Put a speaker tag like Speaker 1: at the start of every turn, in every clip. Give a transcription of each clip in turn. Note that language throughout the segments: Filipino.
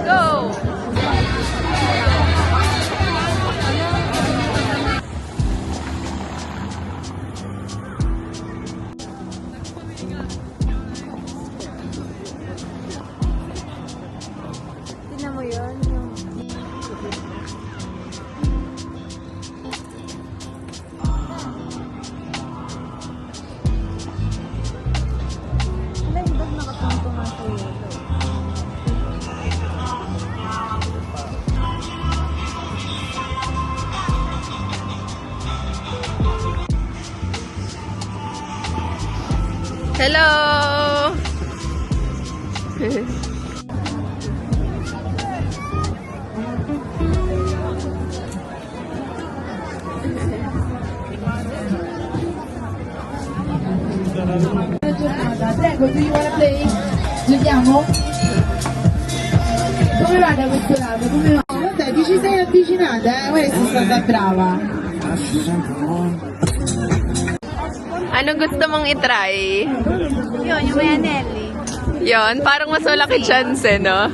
Speaker 1: Go! Tingnan mo yun, yung... Wala, yung bag nakapunto nga sa yelo. Hello!
Speaker 2: Prego, do you wanna play? Giochiamo? Come va da questo lato? Come va? Vabbè, ti ci sei avvicinata, questa è stata brava.
Speaker 1: Anong gusto mong itry?
Speaker 3: Yun, yung may anelli.
Speaker 1: Yon, parang mas malaki chance, no?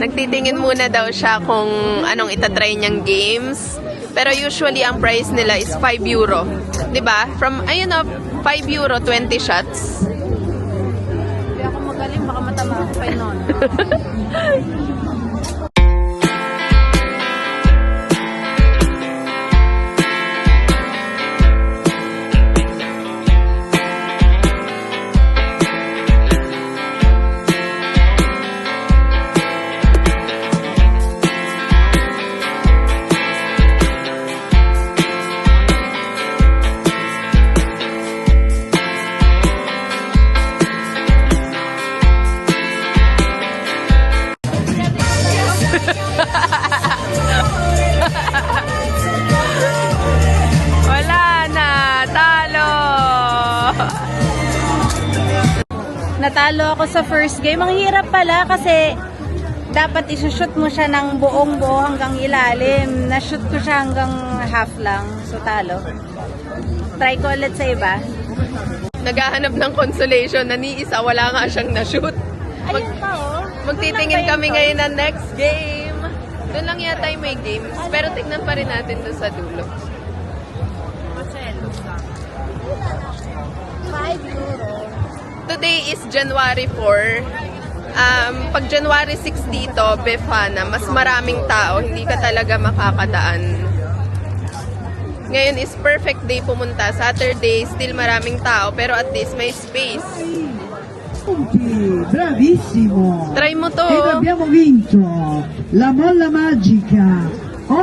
Speaker 1: Nagtitingin muna daw siya kung anong itatry niyang games. Pero usually, ang price nila is 5 euro. Diba? From, ayun o, 5 euro, 20 shots.
Speaker 3: Hindi ako magaling, baka matama ako kay Nono.
Speaker 1: Wala na, talo!
Speaker 3: Natalo ako sa first game. Ang hirap pala kasi dapat isushoot mo siya ng buong-buo hanggang ilalim. Na-shoot ko siya hanggang half lang. So, talo. Try ko ulit sa iba.
Speaker 1: Naghahanap ng consolation na ni isa, wala nga siyang na-shoot.
Speaker 3: Ayun pa, oh.
Speaker 1: Magtitingin kami ngayon ng next game. Doon lang yata yung may games. Pero tignan pa rin natin doon sa dulo.
Speaker 3: 5 euro.
Speaker 1: Today is January 4. Pag January 6 dito, Befana, mas maraming tao. Hindi ka talaga makakadaan. Ngayon is perfect day pumunta. Saturday, still maraming tao. Pero at least may space.
Speaker 2: Bravissimo!
Speaker 1: Try mo to.
Speaker 2: Ed abbiamo vinto la molla magica. Oh,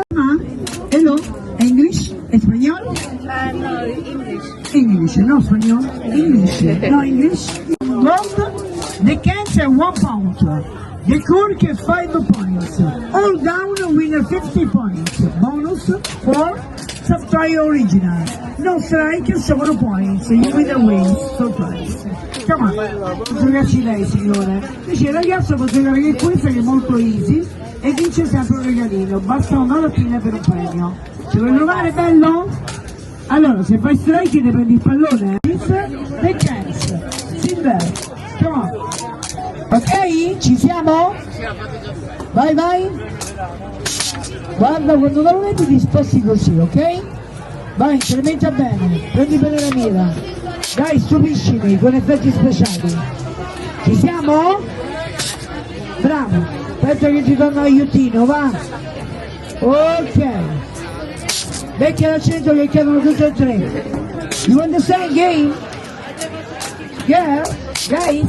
Speaker 2: hello? English? Espagnolo?
Speaker 3: No, English.
Speaker 2: English, no spagnolo? English. No English? Gold, the cans are 1 pound. The cork is 5 points. All down winner 50 points. Bonus for Subtry Original. No strike, 7 points. You win a win. Surprise. Come on. Giocarci lei, signore. Dice, il ragazzo può giocare che questa che è molto easy e vince sempre un regalino. Basta una mattina per un premio. Ci vuoi provare, bello? Allora, se fai strike ne prendi il pallone. The chance. Silver. Come on. Ok? Ci siamo? Vai, vai. Guarda, quando non lo vedi ti sposti così, ok? Vai, incrementa bene. Prendi bene la mira. Dai, stupiscimi con effetti speciali. Ci siamo? Bravo. Aspetta che ti do un aiutino, va. Ok. Becchia l'accento che chiamano tutte e tre. You understand game? Yeah? Guys?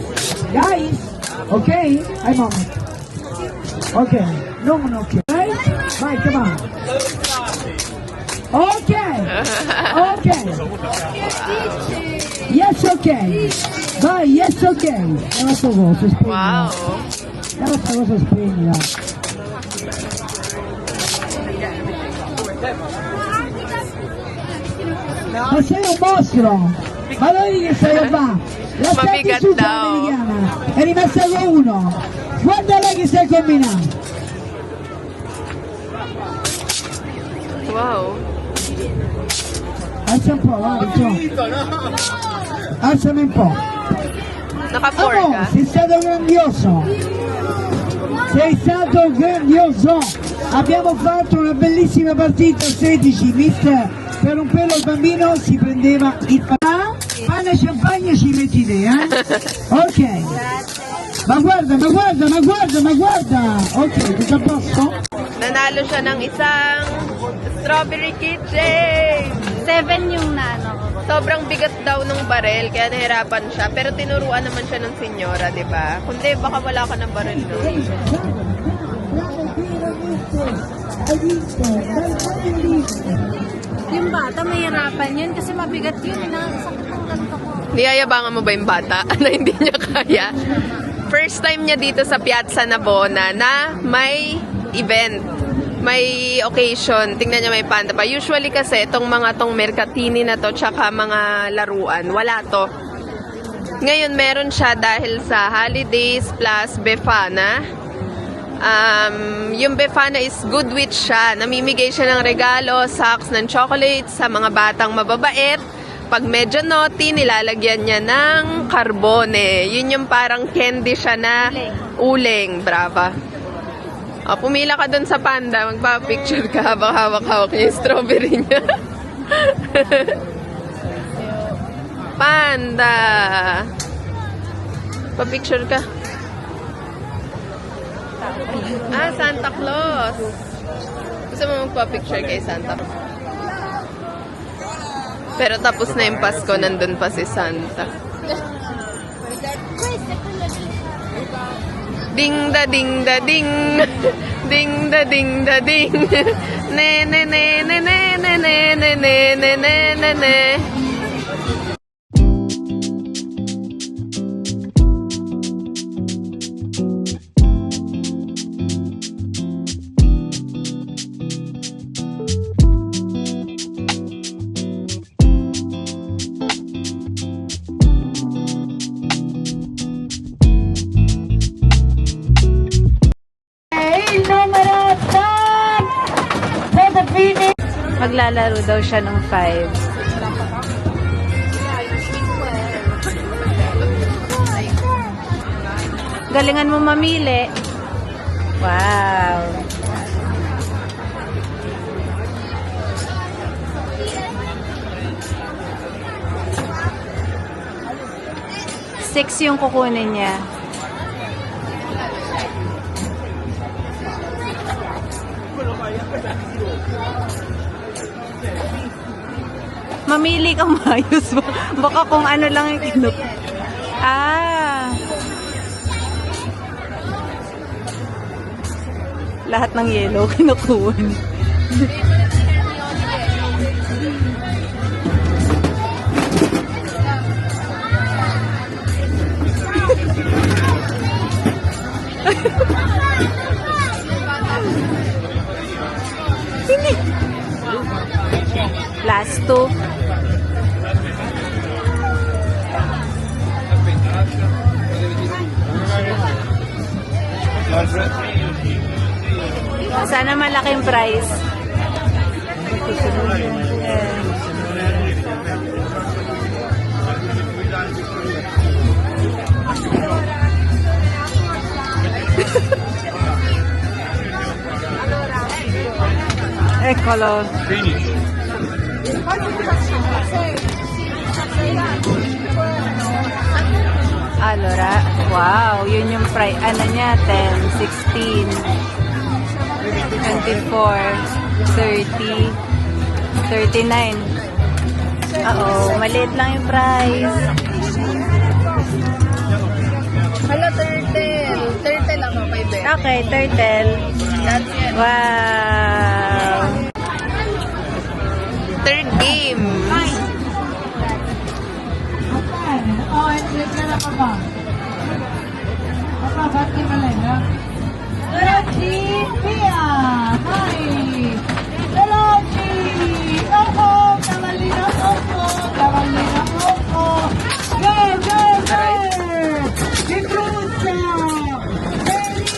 Speaker 2: Ok? Hai moment. Ok. Non ok. Vai, come on. Ok. Yes, ok. Vai, yes, ok. È la tua cosa, splendida.
Speaker 1: Wow.
Speaker 2: È la tua cosa splendida. Ma sei un mostro! Ma non vedi che sei qua? La
Speaker 1: Mabigat
Speaker 2: senti tutta
Speaker 1: daw.
Speaker 2: l'americana, è rimasta con uno. Guarda lei che stai combinando.
Speaker 1: Wow.
Speaker 2: Alza un po', va, alza. Alzami un po'.
Speaker 1: Naka-4 ka?
Speaker 2: Sei stato grandioso. sei stato grandioso. Abbiamo fatto una bellissima partita 16, mister. Per un pelo il bambino si prendeva il pane e champagne ci metti te, eh? Ok. Ma guarda, ma guarda, ma guarda, ma guarda. Ok, tutto a posto?
Speaker 1: Nanalo siya ng isang strawberry keychain.
Speaker 3: 7 yung nano ko.
Speaker 1: Sobrang bigat daw ng barel, kaya nahirapan siya. Pero tinuruan naman siya ng senyora, di ba? Kundi baka wala ka ng barel doon.
Speaker 3: Yung bata, mahirapan yun kasi mabigat yun. Nakasakit ng ganito ko.
Speaker 1: Niyayabangan mo ba yung bata na hindi niya kaya? First time niya dito sa Piazza Navona na may event, may occasion. Tingnan niya may panda pa. Usually kasi itong mga tong mercatini na to tsaka mga laruan, wala to. Ngayon meron siya dahil sa holidays plus Befana. Yung Befana is good with siya. Namimigay siya ng regalo, socks ng chocolate sa mga batang mababait. Pag medyo naughty, nilalagyan niya ng carbone. Yun yung parang candy siya na uling. Brava. O, pumila ka dun sa panda. Magpa-picture ka habang hawak-hawak niya yung strawberry niya. Panda. Pa-picture ka. Ah, Santa Claus. Gusto mo magpa-picture kay Santa Claus? Pero tapos na yung Pasko, nandun pa si Santa. Ding da ding da ding. Ding da ding da ding. Ne ne ne ne ne ne ne ne ne ne ne ne ne.
Speaker 3: Maglalaro daw siya ng 5. Galingan mo mamili. Wow. Six yung kukunin niya. Mamili kang maayos. Baka kung ano lang yung kinuk... Ah. Lahat ng yellow kinukuha. Last two. Sana malaking price. Eccolo. Allora, wow, yun yung price, ano niya, 10, 16, 24, 30, 39. Oo, maliit lang yung price.
Speaker 1: Hello, turtle. Turtle lang ako, baby.
Speaker 3: Okay, turtle.
Speaker 1: That's it.
Speaker 3: Wow.
Speaker 1: Third game.
Speaker 2: Oh, entrate ka na pa ba? Papa, ba't di ba lang, ha? Logi, Pia! Hi! Logi! Opo! Kamalina, opo! Kamalina, opo! Go, go, go! Di Cruzza!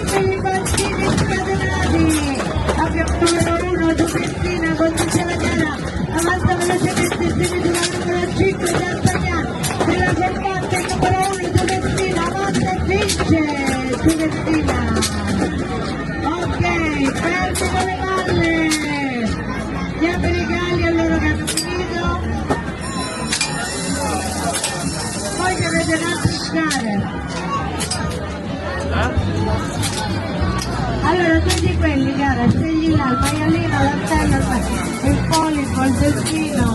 Speaker 2: Felipe Martinez Cadenati! Abbiamo numero 1, Giuseppina, conduce la gara! Avanza velocemente, viene di la numero 5, D'Artagnan! Della fermata, il numero 1, Giuseppina, avanza e vince! Giuseppina! chiede da pescare. Allora, tutti quelli, cara, scegli là, il maialino, l'antenna, il polipo, il delfino.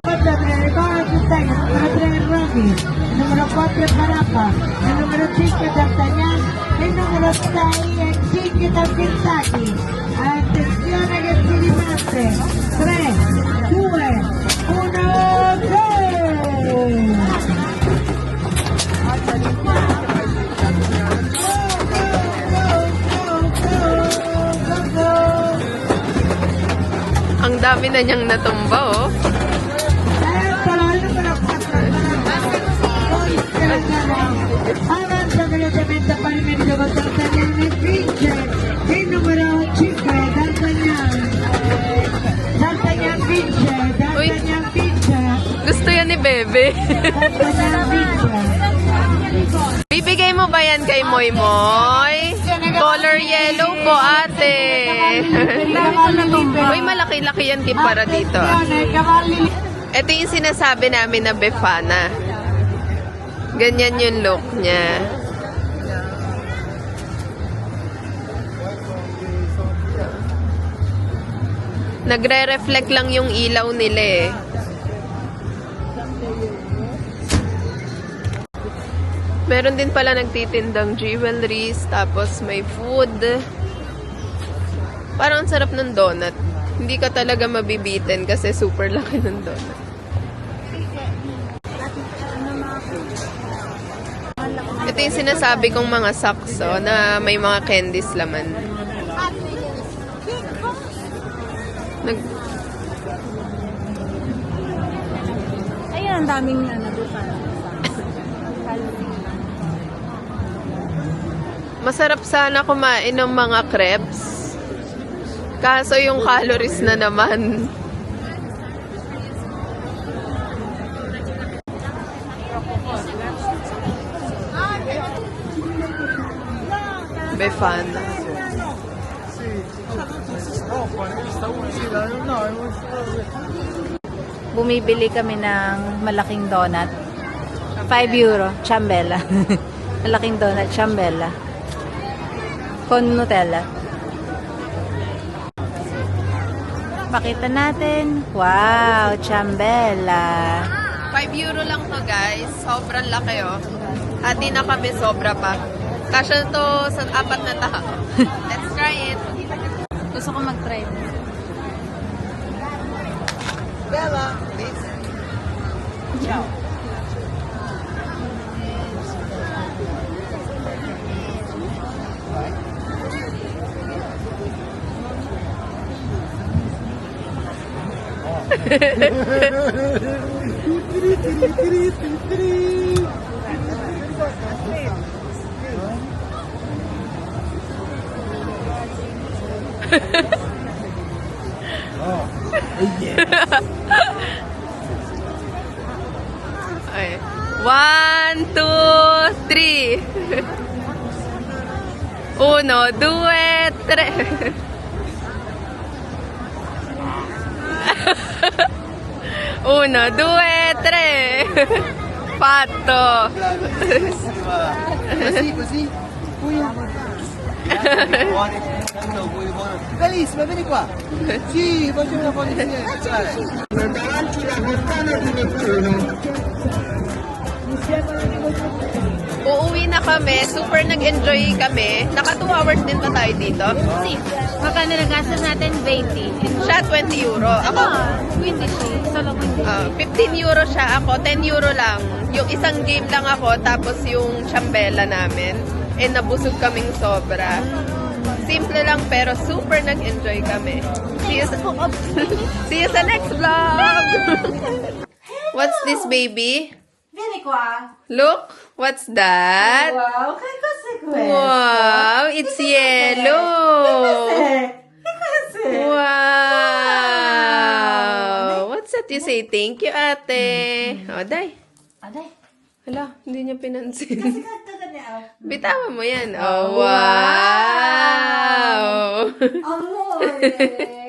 Speaker 2: Quattro tre, ricorda tu stai, il numero 3 è Rocky, il numero 4 è Barabba, il numero 5 è D'Artagnan, il numero 6 è King da Kentucky. Attenzione che si riparte. 3, 2, 1, go!
Speaker 1: Ang dami na niyang natumba, oh.
Speaker 2: Eccolo, il numero 4 avanza velocemente a pari merito con D'Artagnan e vince il numero 5 D'Artagnan. D'Artagnan vince, D'Artagnan vince,
Speaker 1: Gusto yan ni Bebe.
Speaker 2: D'Artagnan vince.
Speaker 1: Bibigay mo ba yan kay Moy Moy? Color yellow po, ate. Uy, malaki-laki yan para dito. Ito yung sinasabi namin na Befana. Ganyan yung look niya. Nagre-reflect lang yung ilaw nila eh. Meron din pala nagtitindang jewelries, tapos may food. Parang ang sarap ng donut. Hindi ka talaga mabibitin kasi super laki ng donut. Ito yung sinasabi kong mga sakso na may mga candies laman.
Speaker 3: Ayun, ang daming nadupan.
Speaker 1: Masarap sana kumain ng mga crepes. Kaso yung calories na naman. Befana.
Speaker 3: Bumibili kami ng malaking donut. 5 euro, Chambella. Malaking donut, Chambella. Con Nutella. Pakita natin. Wow, Chambella.
Speaker 1: 5 euro lang to guys. Sobrang laki oh. At di na kami sobra pa. Kasya to sa 4 na tao. Let's try it.
Speaker 3: Gusto ko mag-try.
Speaker 1: Bella, please. Ciao. Okay. 1, 2, 3. 1, 2, 3. 1, 2, 3. Fatto.
Speaker 4: Così. Bellissima, vieni qua. Sì, facciamo una foto insieme.
Speaker 1: Uuwi na kami. Super nag-enjoy kami. Naka 2 hours din ba tayo dito?
Speaker 3: Si, magkano nagastos natin? 20.
Speaker 1: Siya 20 euro. Ako,
Speaker 3: 20 siya. Solo 20.
Speaker 1: 15 euro siya. Ako, 10 euro lang. Yung isang game lang ako, tapos yung chambela namin. Eh, nabusog kaming sobra. Simple lang, pero super nag-enjoy kami. See you sa next vlog! What's this, baby?
Speaker 3: Vieni qua.
Speaker 1: Look, what's that?
Speaker 3: Wow, che cos'è questo?
Speaker 1: Wow, it's yellow. Wow. What's that you say? Thank you, ate. O, day.
Speaker 3: Aday.
Speaker 1: Hala, hindi niya pinansin.
Speaker 3: Ganto ganyan.
Speaker 1: Bitawan mo yan. Oh, wow.
Speaker 3: Amore.